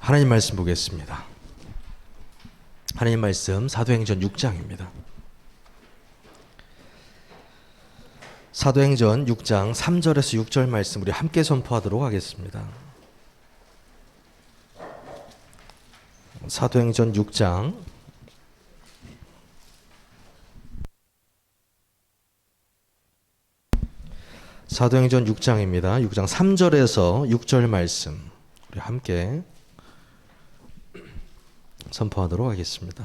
하나님 말씀 보겠습니다. 하나님 말씀 사도행전 6장입니다. 사도행전 6장 3절에서 6절 말씀 우리 함께 선포하도록 하겠습니다. 사도행전 6장 사도행전 6장입니다. 6장 3절에서 6절 말씀 우리 함께 선포하도록 하겠습니다.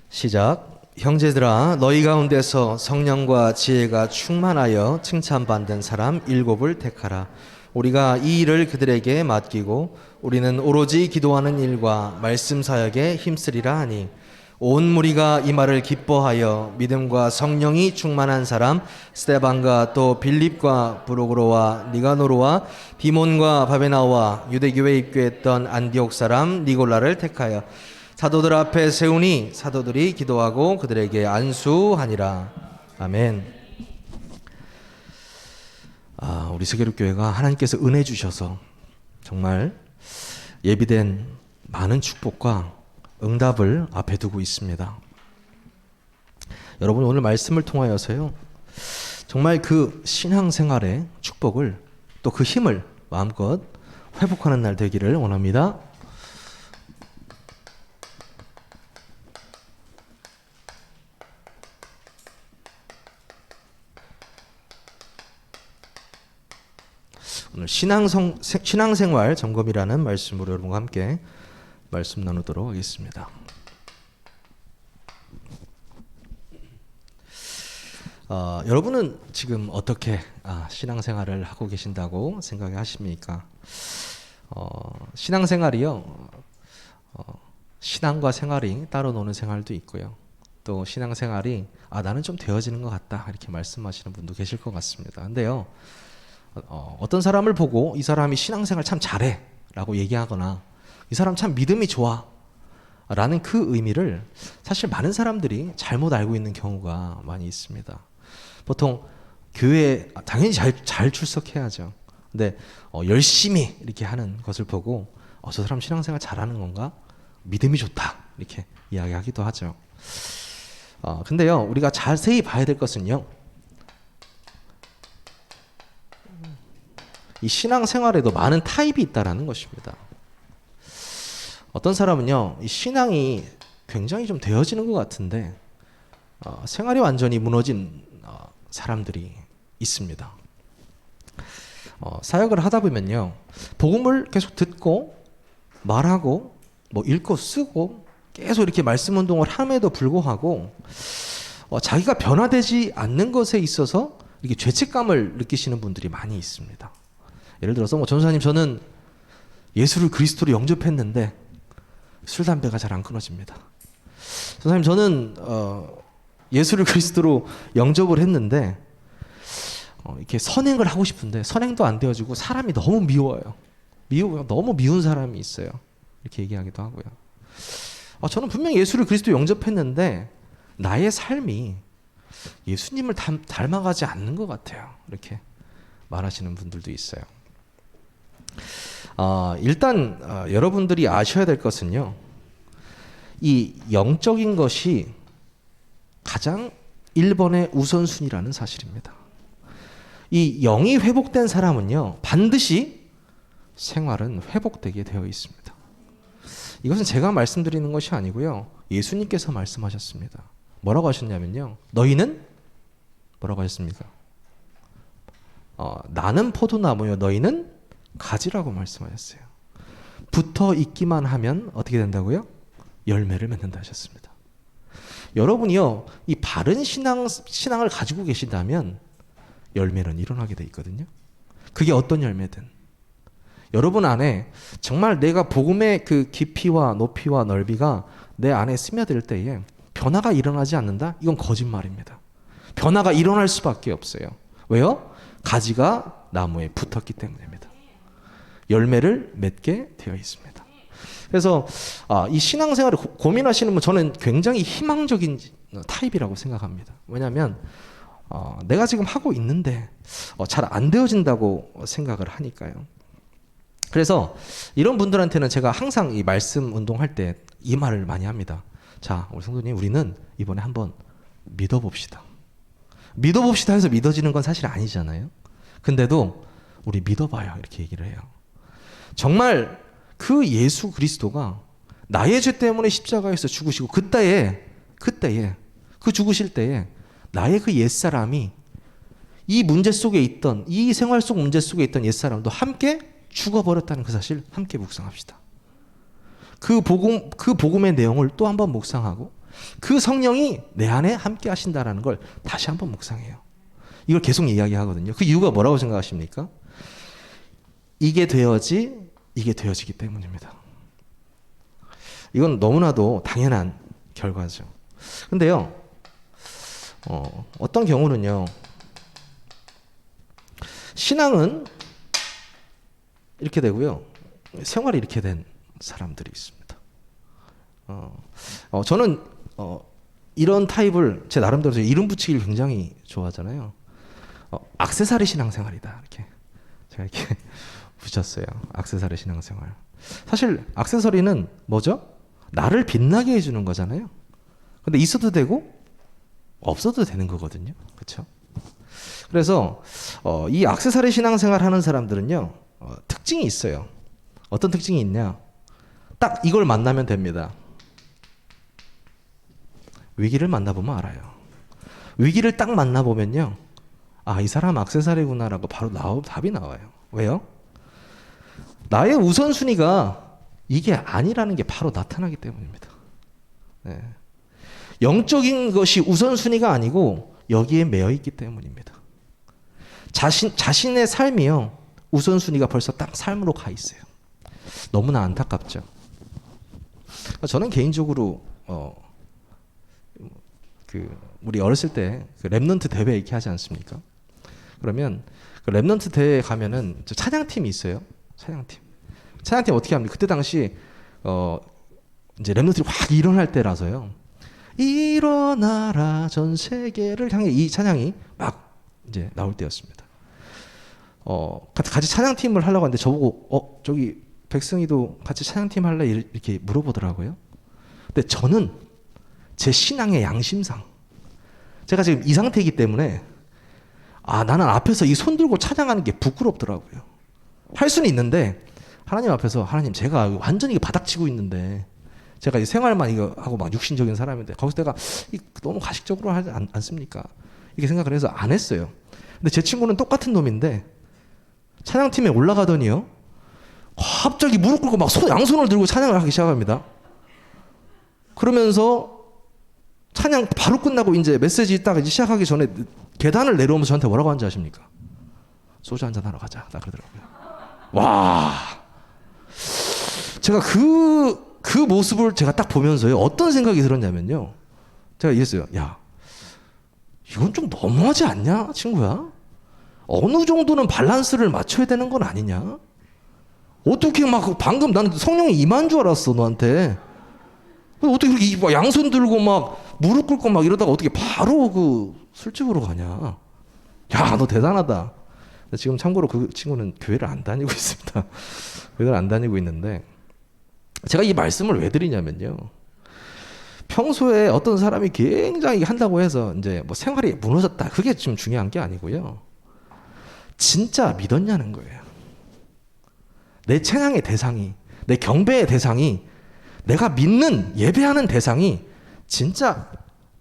시작. 형제들아, 너희 가운데서 성령과 지혜가 충만하여 칭찬받는 사람 7을 택하라. 우리가 이 일을 그들에게 맡기고 우리는 오로지 기도하는 일과 말씀 사역에 힘쓰리라 하니, 온 무리가 이 말을 기뻐하여 믿음과 성령이 충만한 사람 스데반과 또 빌립과 브로그로와 니가노르와 디몬과 바베나와 유대교회에 입교했던 안디옥 사람 니골라를 택하여 사도들 앞에 세우니 사도들이 기도하고 그들에게 안수하니라. 아멘. 우리 세계롭교회가 하나님께서 은혜 주셔서 정말 예비된 많은 축복과 응답을 앞에 두고 있습니다. 여러분, 오늘 말씀을 통하여서요, 정말 그 신앙생활의 축복을 또 그 힘을 마음껏 회복하는 날 되기를 원합니다. 오늘 신앙생활 점검이라는 말씀으로 여러분과 함께 말씀 나누도록 하겠습니다. 여러분은 지금 어떻게 신앙생활을 하고 계신다고 생각하십니까? 신앙생활이요, 신앙과 생활이 따로 노는 생활도 있고요. 또 신앙생활이 나는 좀 되어지는 것 같다 이렇게 말씀하시는 분도 계실 것 같습니다. 근데요, 어떤 사람을 보고 이 사람이 신앙생활 참 잘해 라고 얘기하거나 이 사람 참 믿음이 좋아 라는 그 의미를 사실 많은 사람들이 잘못 알고 있는 경우가 많이 있습니다. 보통 교회에 당연히 잘 출석해야죠. 근데 열심히 이렇게 하는 것을 보고 저 사람 신앙생활 잘하는 건가? 믿음이 좋다 이렇게 이야기하기도 하죠. 근데요, 우리가 자세히 봐야 될 것은요, 이 신앙생활에도 많은 타입이 있다라는 것입니다. 어떤 사람은요, 이 신앙이 굉장히 좀 되어지는 것 같은데 생활이 완전히 무너진 사람들이 있습니다. 사역을 하다 보면요, 복음을 계속 듣고 말하고 뭐 읽고 쓰고 계속 이렇게 말씀 운동을 함에도 불구하고 자기가 변화되지 않는 것에 있어서 이렇게 죄책감을 느끼시는 분들이 많이 있습니다. 예를 들어서 전사님, 저는 예수를 그리스도로 영접했는데 술 담배가 잘 안 끊어집니다. 전사님, 저는 예수를 그리스도로 영접을 했는데 이렇게 선행을 하고 싶은데 선행도 안 되어지고 사람이 너무 미워요. 너무 미운 사람이 있어요. 이렇게 얘기하기도 하고요. 저는 분명히 예수를 그리스도 영접했는데 나의 삶이 예수님을 닮아가지 않는 것 같아요. 이렇게 말하시는 분들도 있어요. 일단 여러분들이 아셔야 될 것은요, 이 영적인 것이 가장 1번의 우선순위라는 사실입니다. 이 영이 회복된 사람은요, 반드시 생활은 회복되게 되어 있습니다. 이것은 제가 말씀드리는 것이 아니고요, 예수님께서 말씀하셨습니다. 뭐라고 하셨냐면요, 너희는 뭐라고 하셨습니까? 나는 포도나무요, 너희는 가지라고 말씀하셨어요. 붙어 있기만 하면 어떻게 된다고요? 열매를 맺는다 하셨습니다. 여러분이요, 이 바른 신앙을 가지고 계신다면 열매는 일어나게 돼 있거든요. 그게 어떤 열매든 여러분 안에 정말 내가 복음의 그 깊이와 높이와 넓이가 내 안에 스며들 때에 변화가 일어나지 않는다? 이건 거짓말입니다. 변화가 일어날 수밖에 없어요. 왜요? 가지가 나무에 붙었기 때문입니다. 열매를 맺게 되어 있습니다. 그래서 이 신앙생활을 고민하시는 분, 저는 굉장히 희망적인 타입이라고 생각합니다. 왜냐하면 내가 지금 하고 있는데 잘 안 되어진다고 생각을 하니까요. 그래서 이런 분들한테는 제가 항상 이 말씀 운동할 때 이 말을 많이 합니다. 자, 우리 성도님, 우리는 이번에 한번 믿어봅시다. 믿어봅시다 해서 믿어지는 건 사실 아니잖아요. 근데도 우리 믿어봐요. 이렇게 얘기를 해요. 정말 그 예수 그리스도가 나의 죄 때문에 십자가에서 죽으시고 그때에 그 죽으실 때에 나의 그 옛사람이 이 문제 속에 있던, 이 생활 속 문제 속에 있던 옛사람도 함께 죽어버렸다는 그 사실 함께 묵상합시다. 그 복음의 내용을 또 한번 묵상하고 그 성령이 내 안에 함께 하신다라는 걸 다시 한번 묵상해요. 이걸 계속 이야기하거든요. 그 이유가 뭐라고 생각하십니까? 이게 되어지기 때문입니다. 이건 너무나도 당연한 결과죠. 근데요, 어떤 경우는요, 신앙은 이렇게 되고요, 생활이 이렇게 된 사람들이 있습니다. 저는 이런 타입을 제 나름대로 이름 붙이기를 굉장히 좋아하잖아요. 액세서리 신앙생활이다, 이렇게 제가 이렇게 붙였어요. 액세서리 신앙생활. 사실 액세서리는 뭐죠? 나를 빛나게 해주는 거잖아요. 근데 있어도 되고 없어도 되는 거거든요. 그렇죠? 그래서 이 액세서리 신앙생활 하는 사람들은요, 특징이 있어요. 어떤 특징이 있냐? 딱 이걸 만나면 됩니다. 위기를 만나보면 알아요. 위기를 딱 만나보면요, 아, 이 사람 액세서리구나라고 바로 답이 나와요. 왜요? 나의 우선순위가 이게 아니라는 게 바로 나타나기 때문입니다. 네. 영적인 것이 우선순위가 아니고 여기에 매여 있기 때문입니다. 자신의 삶이요, 우선순위가 벌써 딱 삶으로 가 있어요. 너무나 안타깝죠. 저는 개인적으로 우리 어렸을 때 그 랩넌트 대회 이렇게 하지 않습니까? 그러면 그 랩넌트 대회에 가면은 찬양팀이 있어요. 찬양팀 어떻게 합니까? 그때 당시 이제 랩넌트들이 확 일어날 때라서요. 일어나라 전 세계를 향해, 이 찬양이 막 이제 나올 때였습니다. 같이 찬양팀을 하려고 하는데 저보고 저기 백승이도 같이 찬양팀 할래? 이렇게 물어보더라고요. 근데 저는 제 신앙의 양심상 제가 지금 이 상태이기 때문에 나는 앞에서 이 손 들고 찬양하는 게 부끄럽더라고요. 할 수는 있는데 하나님 앞에서, 하나님, 제가 완전히 바닥치고 있는데, 제가 이 생활만 이거 하고 막 육신적인 사람인데 거기서 내가 너무 가식적으로 하지 않습니까? 이렇게 생각을 해서 안 했어요. 근데 제 친구는 똑같은 놈인데 찬양팀에 올라가더니요, 갑자기 무릎 꿇고 막 양손을 들고 찬양을 하기 시작합니다. 그러면서 찬양 바로 끝나고 이제 메시지 딱 시작하기 전에 계단을 내려오면서 저한테 뭐라고 하는지 아십니까? 소주 한잔 하러 가자, 딱 그러더라고요. 와, 제가 그 모습을 제가 딱 보면서요, 어떤 생각이 들었냐면요, 제가 이랬어요. 야, 이건 좀 너무하지 않냐, 친구야? 어느 정도는 밸런스를 맞춰야 되는 건 아니냐? 어떻게 막 방금 나는 성령이 임한 줄 알았어, 너한테. 어떻게 그렇게 양손 들고 막 무릎 꿇고 막 이러다가 어떻게 바로 그 술집으로 가냐? 야, 너 대단하다. 지금 참고로 그 친구는 교회를 안 다니고 있습니다. 교회를 안 다니고 있는데, 제가 이 말씀을 왜 드리냐면요, 평소에 어떤 사람이 굉장히 한다고 해서 이제 뭐 생활이 무너졌다, 그게 좀 중요한 게 아니고요, 진짜 믿었냐는 거예요. 내 찬양의 대상이, 내 경배의 대상이, 내가 믿는, 예배하는 대상이 진짜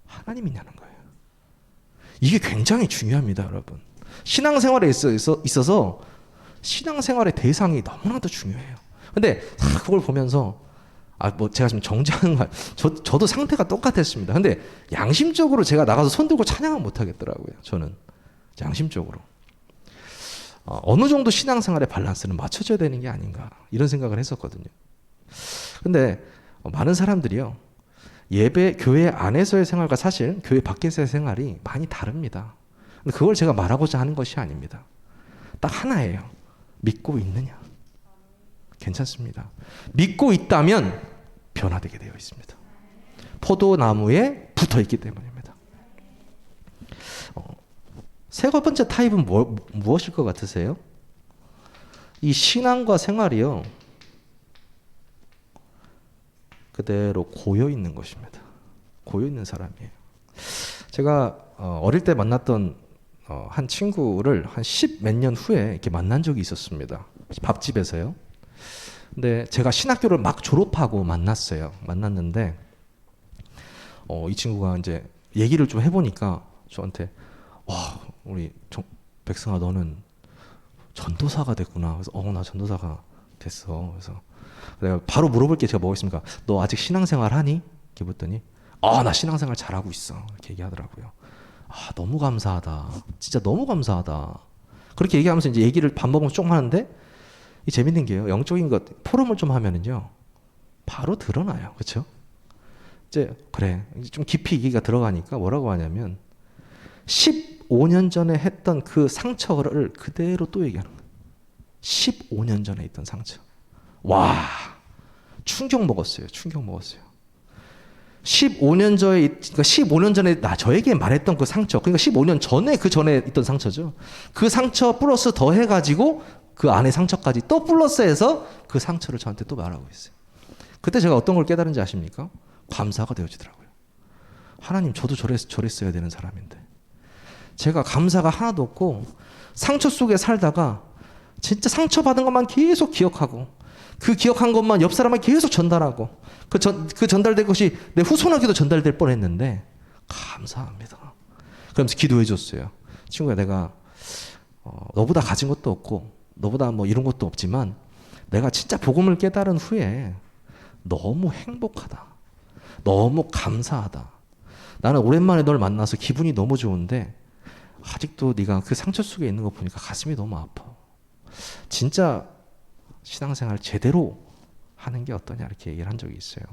하나님이냐는 거예요. 이게 굉장히 중요합니다, 여러분. 신앙생활에 있어서 신앙생활의 대상이 너무나도 중요해요. 근데 그걸 보면서 뭐 제가 지금 정죄하는 말, 저도 상태가 똑같았습니다. 근데 양심적으로 제가 나가서 손 들고 찬양은 못 하겠더라고요. 저는 양심적으로 어느 정도 신앙생활의 밸런스는 맞춰줘야 되는 게 아닌가, 이런 생각을 했었거든요. 근데 많은 사람들이요, 교회 안에서의 생활과 사실 교회 밖에서의 생활이 많이 다릅니다. 근데 그걸 제가 말하고자 하는 것이 아닙니다. 딱 하나예요. 믿고 있느냐. 괜찮습니다. 믿고 있다면 변화되게 되어 있습니다. 포도나무에 붙어 있기 때문입니다. 세 번째 타입은 무엇일 것 같으세요? 이 신앙과 생활이요, 그대로 고여 있는 것입니다. 고여 있는 사람이에요. 제가 어릴 때 만났던 한 친구를 한 10 몇 년 후에 이렇게 만난 적이 있었습니다. 밥집에서요. 근데 제가 신학교를 막 졸업하고 만났는데 이 친구가 이제 얘기를 좀 해보니까 저한테, 와, 우리 백승아, 너는 전도사가 됐구나. 그래서 나 전도사가 됐어. 그래서 내가 바로 물어볼 게 제가 뭐가 있습니까? 너 아직 신앙생활 하니? 이렇게 묻더니 나 신앙생활 잘하고 있어. 이렇게 얘기하더라고요. 너무 감사하다. 진짜 너무 감사하다. 그렇게 얘기하면서 이제 얘기를 밥 먹으면서 조금 하는데, 이 재밌는 게요, 영적인 것 포럼을 좀 하면은요, 바로 드러나요. 그렇죠? 이제 그래, 좀 깊이 얘기가 들어가니까 뭐라고 하냐면 15년 전에 했던 그 상처를 그대로 또 얘기하는 거예요. 15년 전에 있던 상처. 와, 충격 먹었어요. 15년 전에, 그러니까 15년 전에 저에게 말했던 그 상처, 그러니까 15년 전에 그 전에 있던 상처죠. 그 상처 플러스 더 해가지고 그 안에 상처까지 또 플러스해서 그 상처를 저한테 또 말하고 있어요. 그때 제가 어떤 걸 깨달은지 아십니까? 감사가 되어지더라고요. 하나님, 저도 저랬어야 되는 사람인데 제가 감사가 하나도 없고 상처 속에 살다가 진짜 상처받은 것만 계속 기억하고, 그 기억한 것만 옆 사람에게 계속 전달하고, 그 전달된 것이 내 후손에게도 전달될 뻔했는데 감사합니다. 그러면서 기도해 줬어요. 친구야, 내가 너보다 가진 것도 없고 너보다 뭐 이런 것도 없지만 내가 진짜 복음을 깨달은 후에 너무 행복하다. 너무 감사하다. 나는 오랜만에 널 만나서 기분이 너무 좋은데 아직도 네가 그 상처 속에 있는 거 보니까 가슴이 너무 아파. 진짜 신앙생활 제대로 하는 게 어떠냐, 이렇게 얘기를 한 적이 있어요.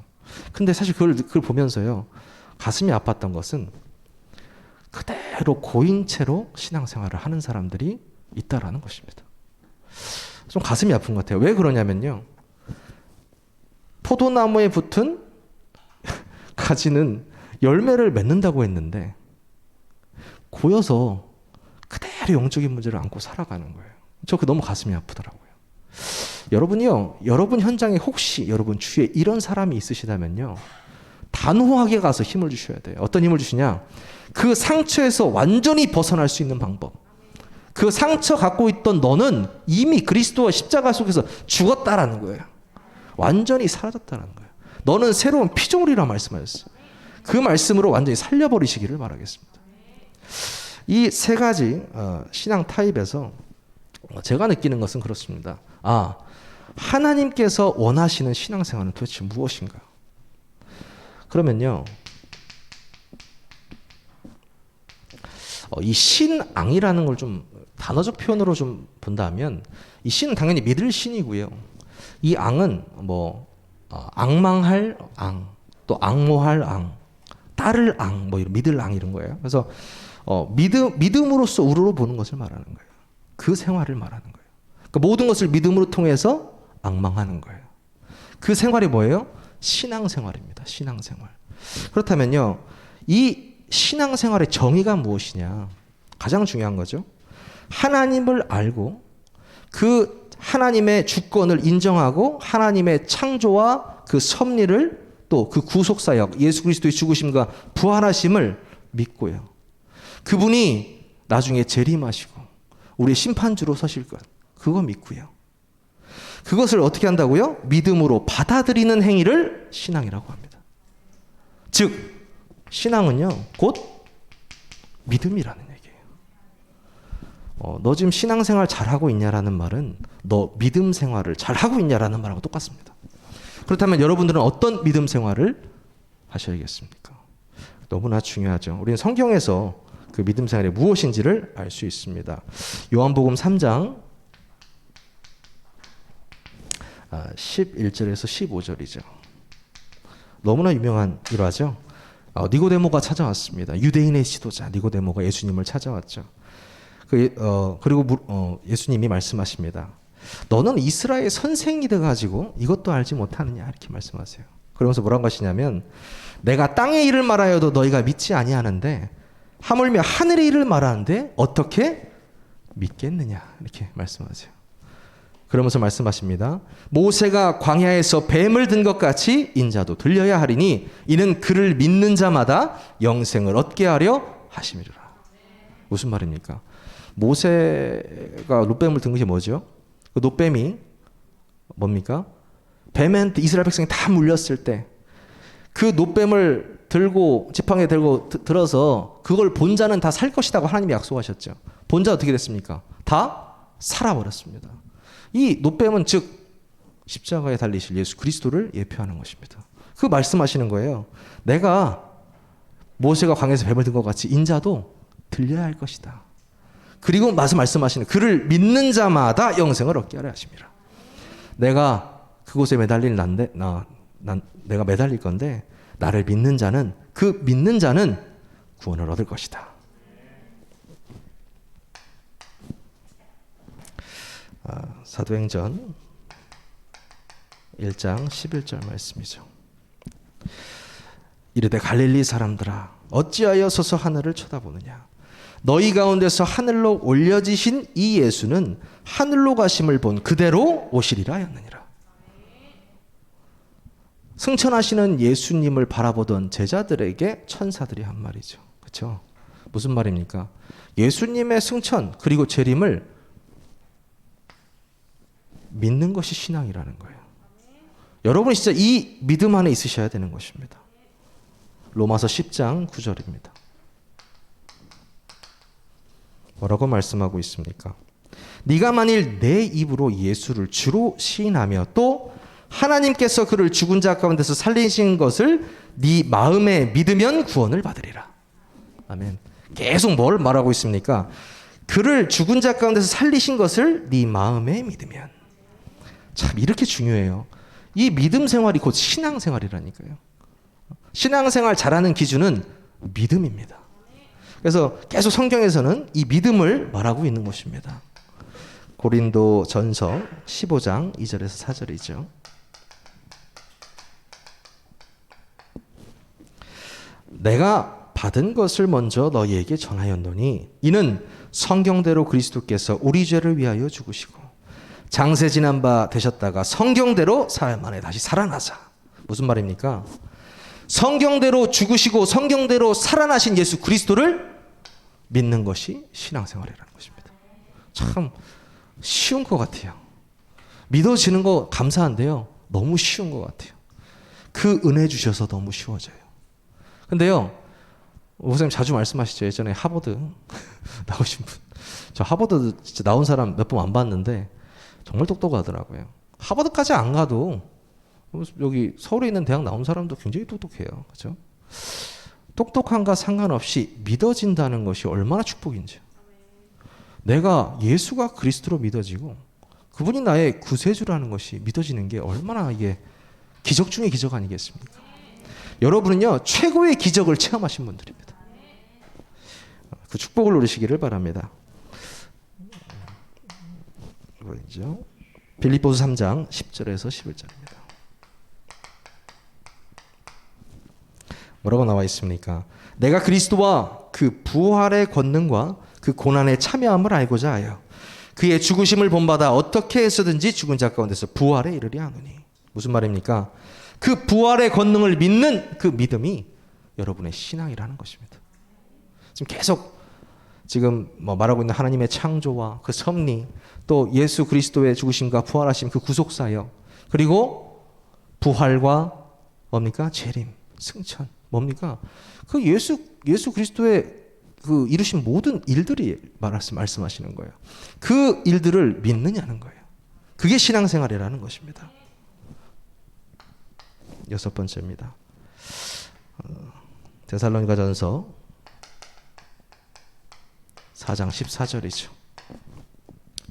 근데 사실 그걸 보면서요, 가슴이 아팠던 것은 그대로 고인 채로 신앙생활을 하는 사람들이 있다라는 것입니다. 좀 가슴이 아픈 것 같아요. 왜 그러냐면요, 포도나무에 붙은 가지는 열매를 맺는다고 했는데 고여서 그대로 영적인 문제를 안고 살아가는 거예요. 저 너무 가슴이 아프더라고요. 여러분이요, 여러분 현장에 혹시 여러분 주위에 이런 사람이 있으시다면요, 단호하게 가서 힘을 주셔야 돼요. 어떤 힘을 주시냐? 그 상처에서 완전히 벗어날 수 있는 방법. 그 상처 갖고 있던 너는 이미 그리스도와 십자가 속에서 죽었다라는 거예요. 완전히 사라졌다는 거예요. 너는 새로운 피조물이라 말씀하셨어요. 그 말씀으로 완전히 살려버리시기를 바라겠습니다. 이 세 가지 신앙 타입에서 제가 느끼는 것은 그렇습니다. 하나님께서 원하시는 신앙생활은 도대체 무엇인가? 그러면요, 이 신앙이라는 걸 좀 단어적 표현으로 좀 본다면, 이 신은 당연히 믿을 신이고요. 이 앙은 앙망할 앙, 또 앙모할 앙, 따를 앙, 이런 믿을 앙 이런 거예요. 그래서 믿음으로써 우러러 보는 것을 말하는 거예요. 그 생활을 말하는 거예요. 그러니까 모든 것을 믿음으로 통해서 앙망하는 거예요. 그 생활이 뭐예요? 신앙생활입니다. 신앙생활. 그렇다면요, 이 신앙생활의 정의가 무엇이냐? 가장 중요한 거죠. 하나님을 알고 그 하나님의 주권을 인정하고 하나님의 창조와 그 섭리를, 또 그 구속사역, 예수 그리스도의 죽으심과 부활하심을 믿고요. 그분이 나중에 재림하시고 우리의 심판주로 서실 것, 그거 믿고요. 그것을 어떻게 한다고요? 믿음으로 받아들이는 행위를 신앙이라고 합니다. 즉 신앙은요, 곧 믿음이라는 얘기예요. 너 지금 신앙생활 잘하고 있냐라는 말은 너 믿음 생활을 잘하고 있냐라는 말하고 똑같습니다. 그렇다면 여러분들은 어떤 믿음 생활을 하셔야겠습니까? 너무나 중요하죠. 우리는 성경에서 그 믿음 생활이 무엇인지를 알 수 있습니다. 요한복음 3장 11절에서 15절이죠. 너무나 유명한 일화죠. 니고데모가 찾아왔습니다. 유대인의 지도자 니고데모가 예수님을 찾아왔죠. 그리고 예수님이 말씀하십니다. 너는 이스라엘 선생이 돼가지고 이것도 알지 못하느냐, 이렇게 말씀하세요. 그러면서 뭐라고 하시냐면, 내가 땅의 일을 말하여도 너희가 믿지 아니하는데 하물며 하늘의 일을 말하는데 어떻게 믿겠느냐, 이렇게 말씀하세요. 그러면서 말씀하십니다. 모세가 광야에서 뱀을 든 것 같이 인자도 들려야 하리니 이는 그를 믿는 자마다 영생을 얻게 하려 하심이라. 무슨 말입니까? 모세가 놋뱀을 든 것이 뭐죠? 그 놋뱀이 뭡니까? 뱀한테 이스라엘 백성이 다 물렸을 때 그 놋뱀을 들고 지팡이에 들고 들어서 그걸 본 자는 다 살 것이라고 하나님이 약속하셨죠. 본 자 어떻게 됐습니까? 다 살아버렸습니다. 이 놋뱀은 즉 십자가에 달리실 예수 그리스도를 예표하는 것입니다. 그 말씀하시는 거예요. 내가 모세가 광야에서 뱀을 든 것 같이 인자도 들려야 할 것이다. 그리고 말씀하시는 그를 믿는 자마다 영생을 얻게 하려 하심이라. 내가 그곳에 매달릴 내가 매달릴 건데 나를 믿는 자는 그 믿는 자는 구원을 얻을 것이다. 사도행전 1장 11절 말씀이죠. 이르되 갈릴리 사람들아 어찌하여 서서 하늘을 쳐다보느냐 너희 가운데서 하늘로 올려지신 이 예수는 하늘로 가심을 본 그대로 오시리라 하였느니라. 승천하시는 예수님을 바라보던 제자들에게 천사들이 한 말이죠. 그렇죠? 무슨 말입니까? 예수님의 승천 그리고 재림을 믿는 것이 신앙이라는 거예요. 여러분이 진짜 이 믿음 안에 있으셔야 되는 것입니다. 로마서 10장 9절입니다. 뭐라고 말씀하고 있습니까? 네가 만일 내 입으로 예수를 주로 시인하며 또 하나님께서 그를 죽은 자 가운데서 살리신 것을 네 마음에 믿으면 구원을 받으리라. 아멘. 계속 뭘 말하고 있습니까? 그를 죽은 자 가운데서 살리신 것을 네 마음에 믿으면. 참 이렇게 중요해요. 이 믿음 생활이 곧 신앙 생활이라니까요. 신앙 생활 잘하는 기준은 믿음입니다. 그래서 계속 성경에서는 이 믿음을 말하고 있는 것입니다. 고린도 전서 15장 2절에서 4절이죠. 내가 받은 것을 먼저 너희에게 전하였노니 이는 성경대로 그리스도께서 우리 죄를 위하여 죽으시고 장세 지난 바 되셨다가 성경대로 사흘 만에 다시 살아나사. 무슨 말입니까? 성경대로 죽으시고 성경대로 살아나신 예수 그리스도를 믿는 것이 신앙생활이라는 것입니다. 참 쉬운 것 같아요. 믿어지는 거 감사한데요. 너무 쉬운 것 같아요. 그 은혜 주셔서 너무 쉬워져요. 근데요, 목사님 자주 말씀하시죠. 예전에 하버드 나오신 분. 저 하버드 진짜 나온 사람 몇 번 안 봤는데 정말 똑똑하더라고요. 하버드까지 안 가도 여기 서울에 있는 대학 나온 사람도 굉장히 똑똑해요. 그렇죠? 똑똑한가 상관없이 믿어진다는 것이 얼마나 축복인지. 내가 예수가 그리스도로 믿어지고 그분이 나의 구세주라는 것이 믿어지는 게 얼마나 이게 기적 중의 기적 아니겠습니까? 여러분은요 최고의 기적을 체험하신 분들입니다. 그 축복을 누리시기를 바랍니다. 이거죠. 빌립보서 3장 10절에서 11절입니다. 뭐라고 나와 있습니까? 내가 그리스도와 그 부활의 권능과 그 고난에 참여함을 알고자 하여 그의 죽으심을 본받아 어떻게 해서든지 죽은 자 가운데서 부활에 이르려 하노니. 무슨 말입니까? 그 부활의 권능을 믿는 그 믿음이 여러분의 신앙이라는 것입니다. 지금 계속 지금 말하고 있는 하나님의 창조와 그 섭리, 또 예수 그리스도의 죽으심과 부활하심 그 구속사역, 그리고 부활과 뭡니까? 재림, 승천, 뭡니까? 그 예수 그리스도의 그 이루신 모든 일들이 말씀하시는 거예요. 그 일들을 믿느냐는 거예요. 그게 신앙생활이라는 것입니다. 6번째입니다. 데살로니가전서 4장 14절이죠.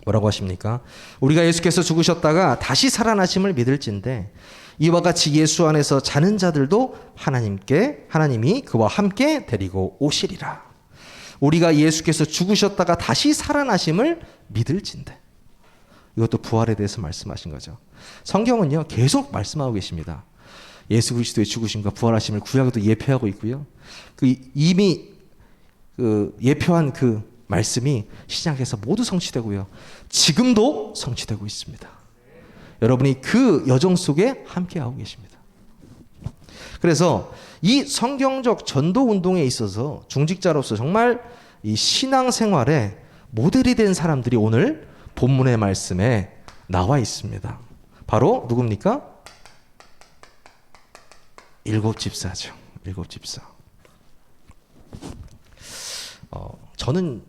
뭐라고 하십니까? 우리가 예수께서 죽으셨다가 다시 살아나심을 믿을진데 이와 같이 예수 안에서 자는 자들도 하나님이 그와 함께 데리고 오시리라. 우리가 예수께서 죽으셨다가 다시 살아나심을 믿을진데. 이것도 부활에 대해서 말씀하신 거죠. 성경은요 계속 말씀하고 계십니다. 예수 그리스도의 죽으심과 부활하심을 구약에도 예표하고 있고요. 그 이미 그 예표한 그 말씀이 신약에서 모두 성취되고요. 지금도 성취되고 있습니다. 여러분이 그 여정 속에 함께하고 계십니다. 그래서 이 성경적 전도 운동에 있어서 중직자로서 정말 이 신앙생활에 모델이 된 사람들이 오늘 본문의 말씀에 나와 있습니다. 바로 누굽니까? 7집사죠. 7집사. 저는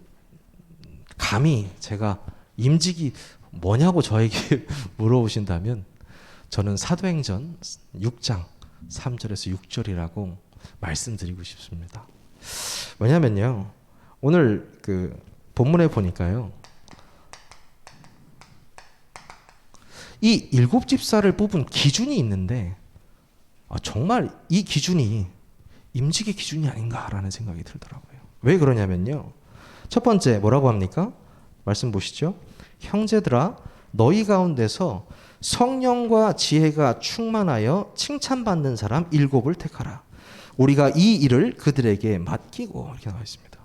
감히 제가 임직이 뭐냐고 저에게 물어보신다면 저는 사도행전 6장 3절에서 6절이라고 말씀드리고 싶습니다. 왜냐면요, 오늘 그 본문에 보니까요, 이 7집사를 뽑은 기준이 있는데 정말 이 기준이 임직의 기준이 아닌가라는 생각이 들더라고요. 왜 그러냐면요, 첫 번째 뭐라고 합니까? 말씀 보시죠. 형제들아, 너희 가운데서 성령과 지혜가 충만하여 칭찬받는 사람 7을 택하라. 우리가 이 일을 그들에게 맡기고, 이렇게 나와 있습니다.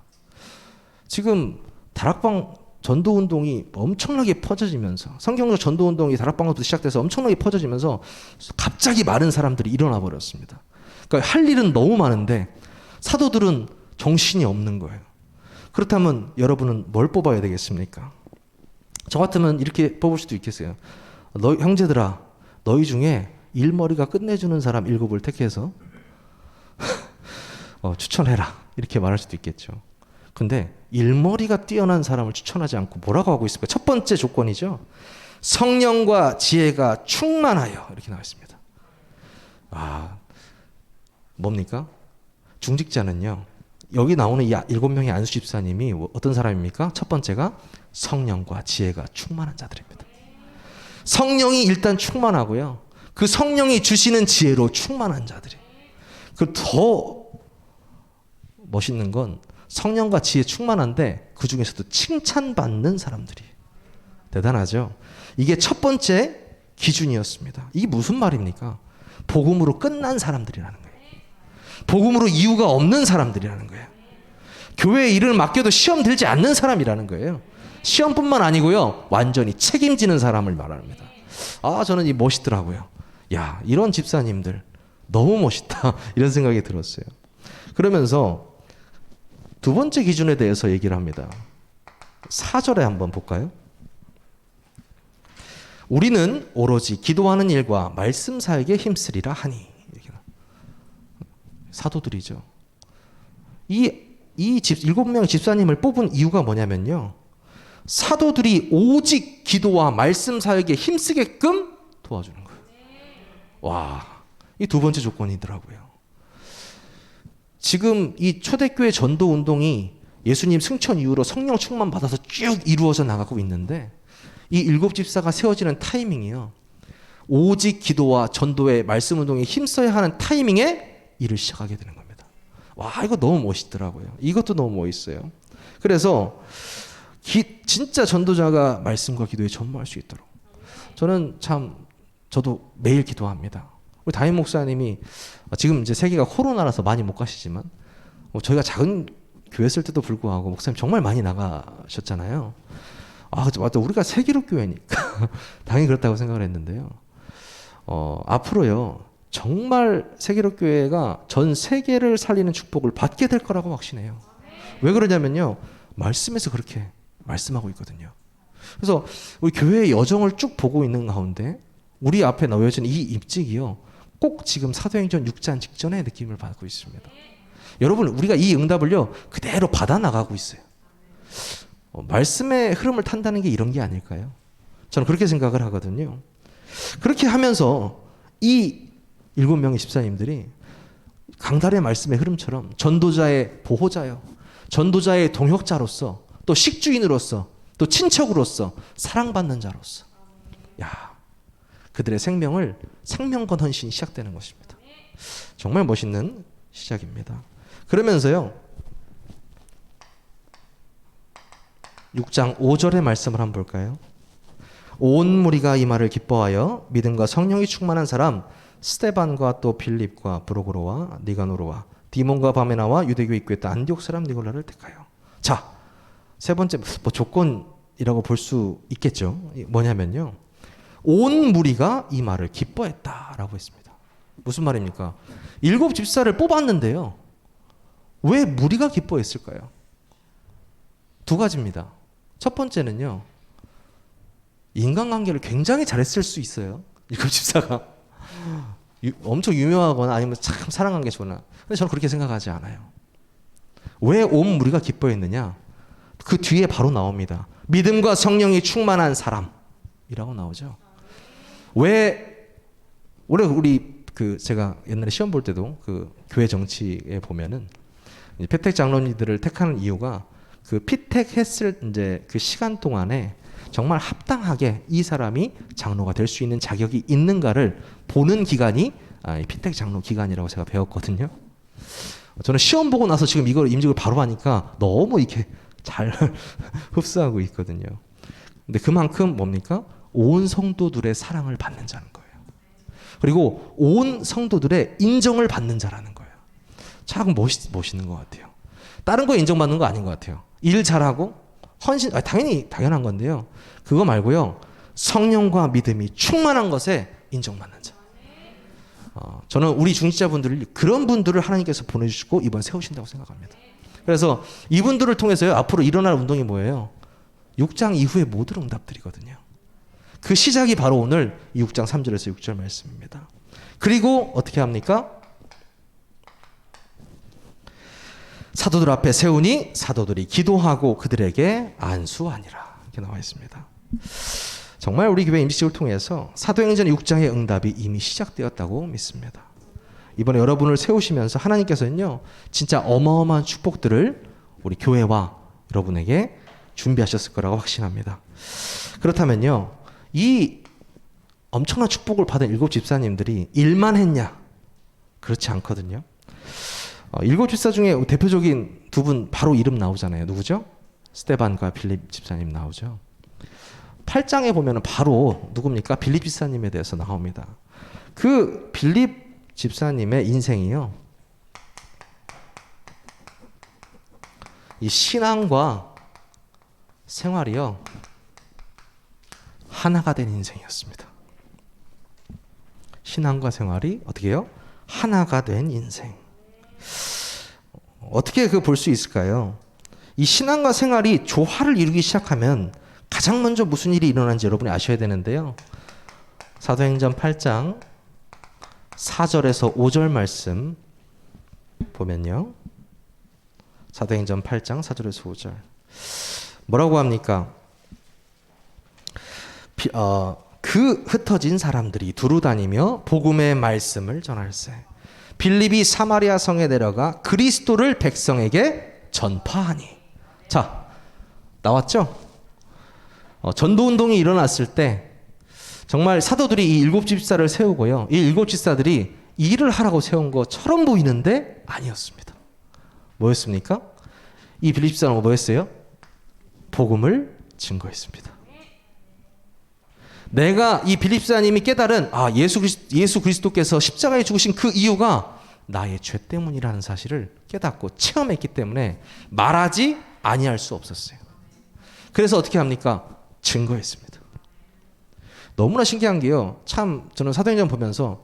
지금 다락방 전도운동이 엄청나게 퍼져지면서, 성경적 전도운동이 다락방부터 시작돼서 엄청나게 퍼져지면서 갑자기 많은 사람들이 일어나 버렸습니다. 그러니까 할 일은 너무 많은데 사도들은 정신이 없는 거예요. 그렇다면 여러분은 뭘 뽑아야 되겠습니까? 저 같으면 이렇게 뽑을 수도 있겠어요. 형제들아, 너희 중에 일머리가 끝내주는 사람 7을 택해서 추천해라, 이렇게 말할 수도 있겠죠. 근데 일머리가 뛰어난 사람을 추천하지 않고 뭐라고 하고 있을까요? 첫 번째 조건이죠. 성령과 지혜가 충만하여, 이렇게 나와 있습니다. 뭡니까? 중직자는요, 여기 나오는 이 7명의 안수 집사님이 어떤 사람입니까? 첫 번째가 성령과 지혜가 충만한 자들입니다. 성령이 일단 충만하고요, 그 성령이 주시는 지혜로 충만한 자들이. 그 더 멋있는 건 성령과 지혜 충만한데 그 중에서도 칭찬받는 사람들이. 대단하죠? 이게 첫 번째 기준이었습니다. 이게 무슨 말입니까? 복음으로 끝난 사람들이라는 거예요. 복음으로 이유가 없는 사람들이라는 거예요. 교회에 일을 맡겨도 시험 들지 않는 사람이라는 거예요. 시험뿐만 아니고요, 완전히 책임지는 사람을 말합니다. 저는 이 멋있더라고요. 야, 이런 집사님들 너무 멋있다, 이런 생각이 들었어요. 그러면서 두 번째 기준에 대해서 얘기를 합니다. 4절에 한번 볼까요? 우리는 오로지 기도하는 일과 말씀 사역에 힘쓰리라 하니. 사도들이죠. 이 7명의 집사님을 뽑은 이유가 뭐냐면요, 사도들이 오직 기도와 말씀 사역에 힘쓰게끔 도와주는 거예요. 와, 이 두 번째 조건이더라고요. 지금 이 초대교회 전도 운동이 예수님 승천 이후로 성령 충만 받아서 쭉 이루어져 나가고 있는데, 이 7집사가 세워지는 타이밍이요, 오직 기도와 전도의 말씀 운동에 힘써야 하는 타이밍에 일을 시작하게 되는 겁니다. 와, 이거 너무 멋있더라고요. 이것도 너무 멋있어요. 그래서 진짜 전도자가 말씀과 기도에 전무할 수 있도록, 저도 매일 기도합니다. 우리 담임 목사님이 지금 이제 세계가 코로나라서 많이 못 가시지만, 저희가 작은 교회였을 때도 불구하고 목사님 정말 많이 나가셨잖아요. 맞다, 우리가 세계로 교회니까 당연히 그렇다고 생각을 했는데요. 앞으로요, 정말 세계로 교회가 전 세계를 살리는 축복을 받게 될 거라고 확신해요. 왜 그러냐면요, 말씀에서 그렇게 말씀하고 있거든요. 그래서 우리 교회의 여정을 쭉 보고 있는 가운데 우리 앞에 놓여진 이 입직이요, 꼭 지금 사도행전 6장 직전의 느낌을 받고 있습니다. 여러분, 우리가 이 응답을요 그대로 받아 나가고 있어요. 말씀의 흐름을 탄다는 게 이런 게 아닐까요? 저는 그렇게 생각을 하거든요. 그렇게 하면서 이 7명의 집사님들이 강달의 말씀의 흐름처럼 전도자의 보호자요, 전도자의 동역자로서, 또 식주인으로서, 또 친척으로서, 사랑받는 자로서, 그들의 생명건 헌신이 시작되는 것입니다. 정말 멋있는 시작입니다. 그러면서요, 6장 5절의 말씀을 한번 볼까요? 온 무리가 이 말을 기뻐하여 믿음과 성령이 충만한 사람 스데반과 또 빌립과 브로고로와 니가노로와 디몬과 바메나와 유대교 입구에 있던 안디옥 사람 니골라를 택하여. 자, 세 번째 뭐 조건이라고 볼 수 있겠죠. 뭐냐면요. 온 무리가 이 말을 기뻐했다라고 했습니다. 무슨 말입니까? 7 집사를 뽑았는데요. 왜 무리가 기뻐했을까요? 2가지입니다. 첫 번째는요. 인간관계를 굉장히 잘했을 수 있어요. 7 집사가. 엄청 유명하거나 아니면 참 사랑관계 좋나. 근데 저는 그렇게 생각하지 않아요. 왜 온 무리가 기뻐했느냐? 그 뒤에 바로 나옵니다. 믿음과 성령이 충만한 사람이라고 나오죠. 왜 원래 우리 제가 옛날에 시험 볼 때도 그 교회 정치에 보면은 피택 장로님들을 택하는 이유가 그 피택했을 이제 그 시간 동안에 정말 합당하게 이 사람이 장로가 될 수 있는 자격이 있는가를 보는 기간이 피택 장로 기간이라고 제가 배웠거든요. 저는 시험 보고 나서 지금 이걸 임직을 바로 하니까 너무 이렇게 잘 흡수하고 있거든요. 근데 그만큼 뭡니까? 온 성도들의 사랑을 받는 자는 거예요. 그리고 온 성도들의 인정을 받는 자라는 거예요. 참 멋있는 것 같아요. 다른 거 인정받는 거 아닌 것 같아요. 일 잘하고 헌신, 당연히 당연한 건데요. 그거 말고요. 성령과 믿음이 충만한 것에 인정받는 자. 저는 우리 중직자분들을 그런 분들을 하나님께서 보내주시고 이번 세우신다고 생각합니다. 그래서 이분들을 통해서요. 앞으로 일어날 운동이 뭐예요? 6장 이후의 모든 응답들이거든요. 그 시작이 바로 오늘 6장 3절에서 6절 말씀입니다. 그리고 어떻게 합니까? 사도들 앞에 세우니 사도들이 기도하고 그들에게 안수하니라. 이렇게 나와 있습니다. 정말 우리 교회 임직식을 통해서 사도행전 6장의 응답이 이미 시작되었다고 믿습니다. 이번에 여러분을 세우시면서 하나님께서는요. 진짜 어마어마한 축복들을 우리 교회와 여러분에게 준비하셨을 거라고 확신합니다. 그렇다면요. 이 엄청난 축복을 받은 7 집사님들이 일만 했냐? 그렇지 않거든요. 7 집사 중에 대표적인 2분 바로 이름 나오잖아요. 누구죠? 스데반과 빌립 집사님 나오죠. 8장에 보면 바로 누굽니까? 빌립 집사님에 대해서 나옵니다. 그 빌립 집사님의 인생이요. 이 신앙과 생활이요. 하나가 된 인생이었습니다. 신앙과 생활이 어떻게 해요? 하나가 된 인생. 어떻게 볼 수 있을까요? 이 신앙과 생활이 조화를 이루기 시작하면 가장 먼저 무슨 일이 일어나는지 여러분이 아셔야 되는데요. 사도행전 8장 4절에서 5절 말씀 보면요. 사도행전 8장 4절에서 5절. 뭐라고 합니까? 그 흩어진 사람들이 두루 다니며 복음의 말씀을 전할세. 빌립이 사마리아 성에 내려가 그리스도를 백성에게 전파하니. 자, 나왔죠? 전도 운동이 일어났을 때 정말 사도들이 이 7 집사를 세우고요. 이 7 집사들이 일을 하라고 세운 것처럼 보이는데 아니었습니다. 뭐였습니까? 이 빌립 집사는 뭐였어요? 복음을 증거했습니다. 내가 이 빌립 집사님이 깨달은 예수 그리스도께서 십자가에 죽으신 그 이유가 나의 죄 때문이라는 사실을 깨닫고 체험했기 때문에 말하지 아니할 수 없었어요. 그래서 어떻게 합니까? 증거했습니다. 너무나 신기한 게요. 참 저는 사도행전 보면서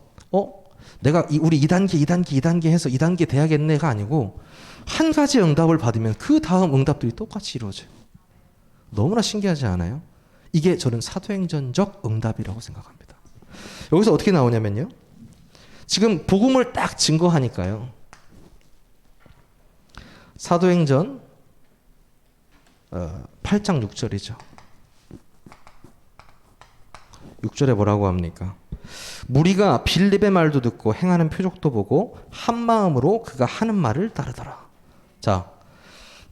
내가 우리 2단계 해서 2단계 돼야겠네가 아니고 한 가지 응답을 받으면 그 다음 응답들이 똑같이 이루어져요. 너무나 신기하지 않아요? 이게 저는 사도행전적 응답이라고 생각합니다. 여기서 어떻게 나오냐면요. 지금 복음을 딱 증거하니까요. 사도행전 8장 6절이죠. 6절에 뭐라고 합니까? 무리가 빌립의 말도 듣고 행하는 표적도 보고 한 마음으로 그가 하는 말을 따르더라. 자,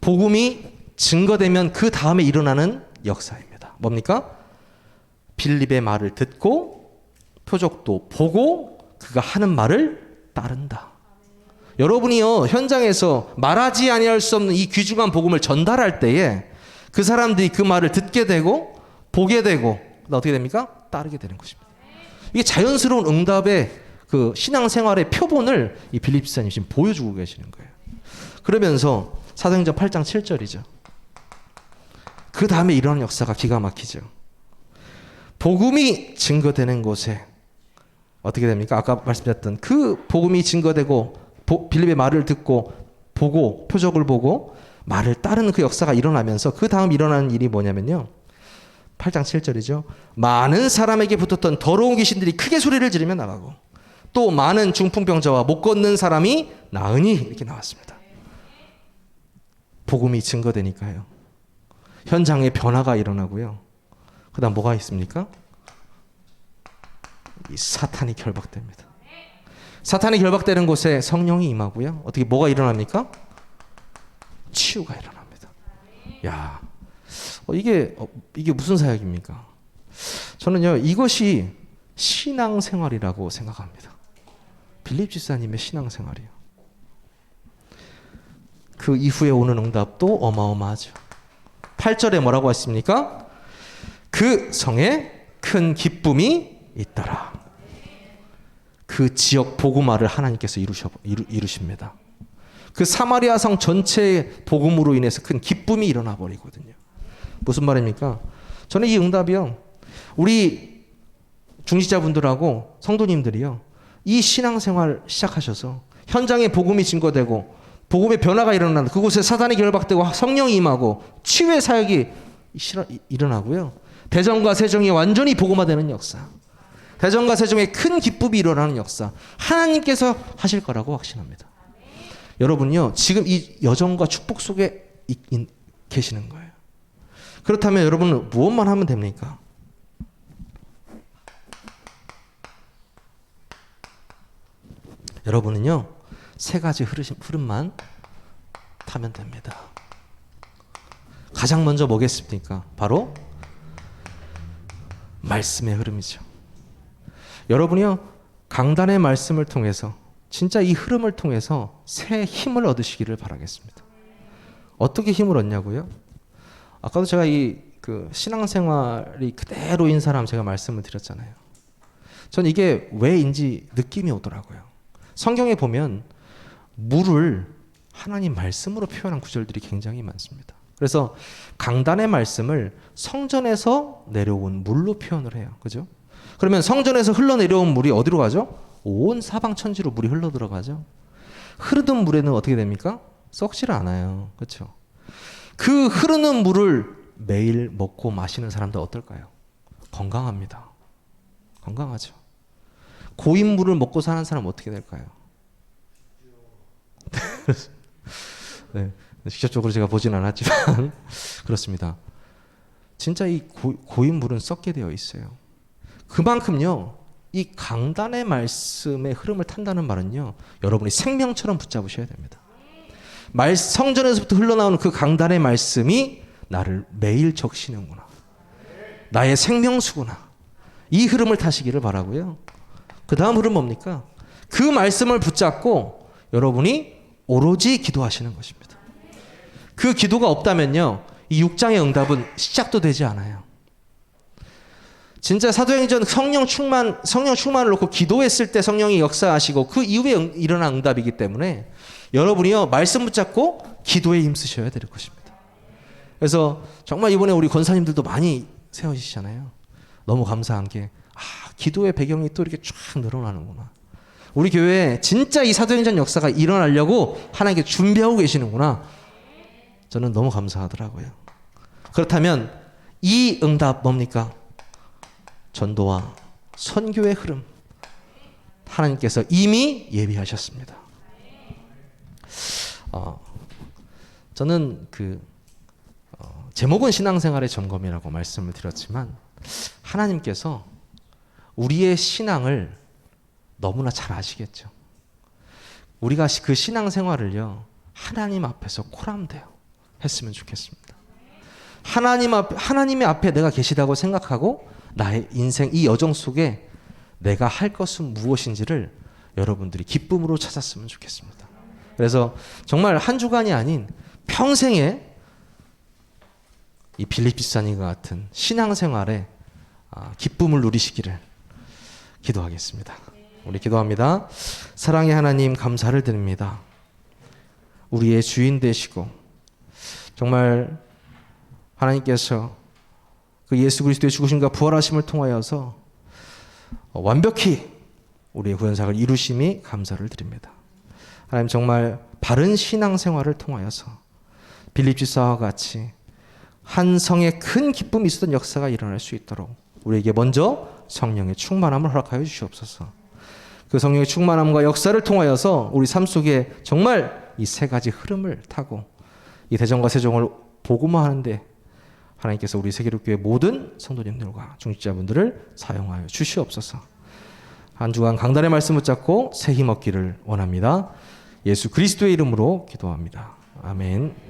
복음이 증거되면 그 다음에 일어나는 역사입니다. 뭡니까? 빌립의 말을 듣고 표적도 보고 그가 하는 말을 따른다. 여러분이요 현장에서 말하지 아니할 수 없는 이 귀중한 복음을 전달할 때에 그 사람들이 그 말을 듣게 되고 보게 되고 어떻게 됩니까? 따르게 되는 것입니다. 이게 자연스러운 응답의 그 신앙생활의 표본을 이 빌립 집사님 지금 보여주고 계시는 거예요. 그러면서 사도행전 8장 7절이죠. 그 다음에 일어나는 역사가 기가 막히죠. 복음이 증거되는 곳에 어떻게 됩니까? 아까 말씀드렸던 그 복음이 증거되고 빌립의 말을 듣고 보고 표적을 보고 말을 따르는 그 역사가 일어나면서 그 다음 일어나는 일이 뭐냐면요. 8장 7절이죠. 많은 사람에게 붙었던 더러운 귀신들이 크게 소리를 지르며 나가고 또 많은 중풍병자와 못 걷는 사람이 나으니 이렇게 나왔습니다. 복음이 증거되니까요. 현장에 변화가 일어나고요. 그 다음 뭐가 있습니까? 이 사탄이 결박됩니다. 사탄이 결박되는 곳에 성령이 임하고요. 어떻게 뭐가 일어납니까? 치유가 일어납니다. 야, 이게 무슨 사역입니까? 저는요 이것이 신앙생활이라고 생각합니다. 빌립 집사님의 신앙생활이요. 그 이후에 오는 응답도 어마어마하죠. 8절에 뭐라고 했습니까? 그 성에 큰 기쁨이 있더라. 그 지역 복음화를 하나님께서 이루십니다. 그 사마리아 성 전체의 복음으로 인해서 큰 기쁨이 일어나 버리거든요. 무슨 말입니까? 저는 이 응답이요. 우리 중직자분들하고 성도님들이요. 이 신앙생활 시작하셔서 현장에 복음이 증거되고 복음의 변화가 일어나는 그곳에 사단이 결박되고 성령이 임하고 치유의 사역이 일어나고요. 대전과 세종이 완전히 복음화되는 역사. 대전과 세종에 큰 기쁨이 일어나는 역사. 하나님께서 하실 거라고 확신합니다. 여러분요. 지금 이 여정과 축복 속에 계시는 거예요. 그렇다면 여러분은 무엇만 하면 됩니까? 여러분은요. 세 가지 흐름만 타면 됩니다. 가장 먼저 뭐겠습니까? 바로 말씀의 흐름이죠. 여러분이요. 강단의 말씀을 통해서 진짜 이 흐름을 통해서 새 힘을 얻으시기를 바라겠습니다. 어떻게 힘을 얻냐고요? 아까도 제가 그 신앙생활이 그대로인 사람 제가 말씀을 드렸잖아요. 전 이게 왜인지 느낌이 오더라고요. 성경에 보면 물을 하나님 말씀으로 표현한 구절들이 굉장히 많습니다. 그래서 강단의 말씀을 성전에서 내려온 물로 표현을 해요. 그죠? 그러면 성전에서 흘러내려온 물이 어디로 가죠? 온 사방 천지로 물이 흘러 들어가죠. 흐르던 물에는 어떻게 됩니까? 썩지를 않아요. 그렇죠? 그 흐르는 물을 매일 먹고 마시는 사람들 어떨까요? 건강합니다. 건강하죠. 고인 물을 먹고 사는 사람 어떻게 될까요? 네, 직접적으로 제가 보진 않았지만 그렇습니다. 진짜 이 고인 물은 썩게 되어 있어요. 그만큼요. 이 강단의 말씀의 흐름을 탄다는 말은요. 여러분이 생명처럼 붙잡으셔야 됩니다. 성전에서부터 흘러나오는 그 강단의 말씀이 나를 매일 적시는구나. 나의 생명수구나. 이 흐름을 타시기를 바라고요. 그 다음 흐름 뭡니까? 그 말씀을 붙잡고 여러분이 오로지 기도하시는 것입니다. 그 기도가 없다면요. 이 6장의 응답은 시작도 되지 않아요. 진짜 사도행전 성령 충만을 놓고 기도했을 때 성령이 역사하시고 그 이후에 일어난 응답이기 때문에 여러분이요. 말씀 붙잡고 기도에 힘쓰셔야 될 것입니다. 그래서 정말 이번에 우리 권사님들도 많이 세워지시잖아요. 너무 감사한 게 기도의 배경이 또 이렇게 쫙 늘어나는구나. 우리 교회에 진짜 이 사도행전 역사가 일어나려고 하나님께 준비하고 계시는구나. 저는 너무 감사하더라고요. 그렇다면 이 응답 뭡니까? 전도와 선교의 흐름. 하나님께서 이미 예비하셨습니다. 저는 제목은 신앙생활의 점검이라고 말씀을 드렸지만 하나님께서 우리의 신앙을 너무나 잘 아시겠죠. 우리가 그 신앙생활을요 하나님 앞에서 코람대요 했으면 좋겠습니다. 하나님의 앞에 내가 계시다고 생각하고 나의 인생 이 여정 속에 내가 할 것은 무엇인지를 여러분들이 기쁨으로 찾았으면 좋겠습니다. 그래서 정말 한 주간이 아닌 평생에 이 빌립 집사님과 같은 신앙생활에 기쁨을 누리시기를 기도하겠습니다. 우리 기도합니다. 사랑의 하나님 감사를 드립니다. 우리의 주인 되시고 정말 하나님께서 그 예수 그리스도의 죽으심과 부활하심을 통하여서 완벽히 우리의 구원사를 이루심이 감사를 드립니다. 하나님 정말 바른 신앙생활을 통하여서 빌립 지사와 같이 한 성에 큰 기쁨이 있었던 역사가 일어날 수 있도록 우리에게 먼저 성령의 충만함을 허락하여 주시옵소서. 그 성령의 충만함과 역사를 통하여서 우리 삶 속에 정말 이 세 가지 흐름을 타고 이 대전과 세종을 복음화 하는데 하나님께서 우리 세계롭교회 모든 성도님들과 중직자분들을 사용하여 주시옵소서. 한 주간 강단의 말씀 붙잡고 새 힘 얻기를 원합니다. 예수 그리스도의 이름으로 기도합니다. 아멘.